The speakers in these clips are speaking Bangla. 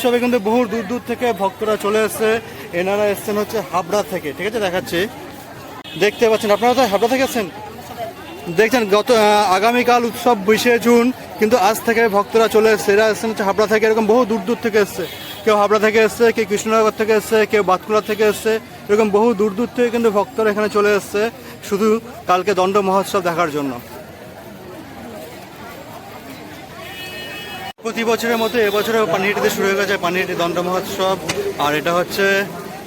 উৎসবে কিন্তু বহু দূর দূর থেকে ভক্তরা চলে এসছে। এনারা এসছেন হচ্ছে হাবড়া থেকে, ঠিক আছে, দেখাচ্ছি। দেখতে পাচ্ছেন আপনারা তো হাবড়া থেকে এসছেন। দেখছেন আগামীকাল উৎসব 20শে জুন, কিন্তু আজ থেকে ভক্তরা চলে এসছে। এরা এসছেন হচ্ছে হাবড়া থেকে, এরকম বহু দূর দূর থেকে এসছে। কেউ হাবড়া থেকে এসছে, কেউ কৃষ্ণনগর থেকে এসছে, কেউ বাতকুড়া থেকে এসছে। এরকম বহু দূর দূর থেকে কিন্তু ভক্তরা এখানে চলে এসছে শুধু কালকে দণ্ড মহোৎসব দেখার জন্য। প্রতি বছরের মতো এবছরেও পানিহাটিতে শুরু হয়ে গেছে পানিহাটি দণ্ড মহোৎসব। আর এটা হচ্ছে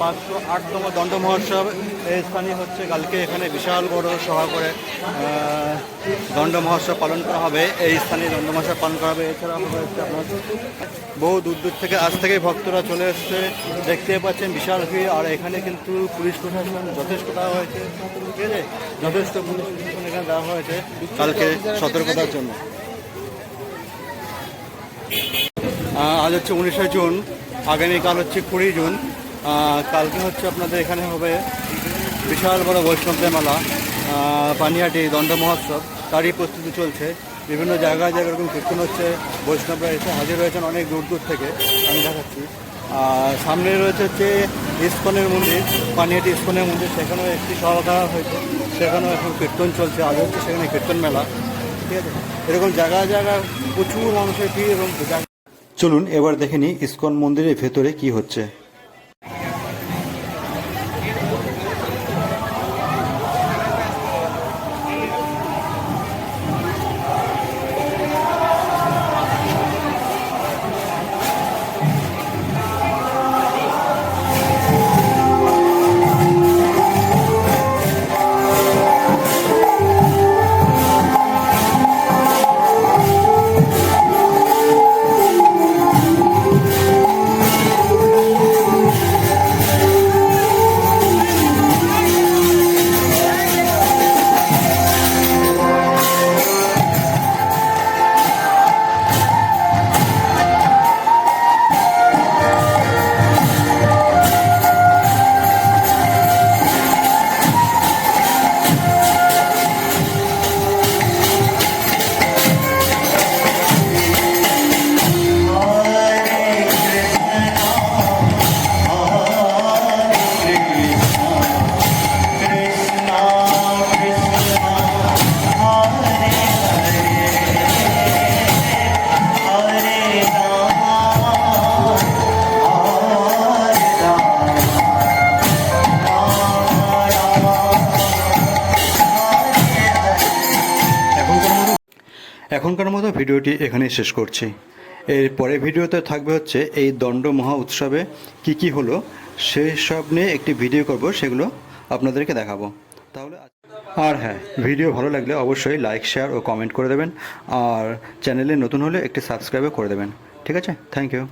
508তম দণ্ড মহোৎসব। এই স্থানে হচ্ছে কালকে এখানে বিশাল বড় সভা করে দণ্ড মহোৎসব পালন করা হবে। এই স্থানে দণ্ড মহোৎসব পালন করা হবে। এছাড়া হচ্ছে আপনার বহু দূর দূর থেকে আজ থেকেই ভক্তরা চলে এসছে। দেখতে পাচ্ছেন বিশাল ভিড়। আর এখানে কিন্তু পুলিশ প্রশাসন যথেষ্ট দেওয়া হয়েছে, ঠিক আছে, যথেষ্ট পুলিশ প্রশাসন এখানে দেওয়া হয়েছে কালকে সতর্কতার জন্য। আজ হচ্ছে 19শে জুন, আগামীকাল হচ্ছে 20 জুন। কালকে হচ্ছে আপনাদের এখানে হবে বিশাল বড় বৈষ্ণবদের মেলা, পানিহাটি দণ্ড মহোৎসব। তারই প্রস্তুতি চলছে। বিভিন্ন জায়গায় জায়গায় এরকম কীর্তন হচ্ছে, বৈষ্ণবরা এসে হাজির হয়েছেন অনেক দূর দূর থেকে, আমি দেখাচ্ছি। আর সামনে রয়েছে হচ্ছে ইস্কনের মন্দির, পানিহাটি ইস্কনের মন্দির। সেখানেও একটি সভা করা হয়েছে, সেখানেও এখন কীর্তন চলছে। আজ হচ্ছে সেখানে কীর্তন মেলা, ঠিক আছে। এরকম জায়গায় জায়গায় প্রচুর মানুষের ভিড়। এবং চলুন এবার দেখে নিই ইস্কন মন্দিরের ভেতরে কি হচ্ছে। এখনকার মতো ভিডিওটি এখানেই শেষ করছি। এর পরের ভিডিওতে থাকবে হচ্ছে এই দণ্ড মহা উৎসবে কী কী হলো সেই সব নিয়ে একটি ভিডিও করব, সেগুলো আপনাদেরকে দেখাবো। তাহলে আর হ্যাঁ, ভিডিও ভালো লাগলে অবশ্যই লাইক, শেয়ার ও কমেন্ট করে দেবেন। আর চ্যানেলে নতুন হলে একটি সাবস্ক্রাইবও করে দেবেন, ঠিক আছে। Thank you.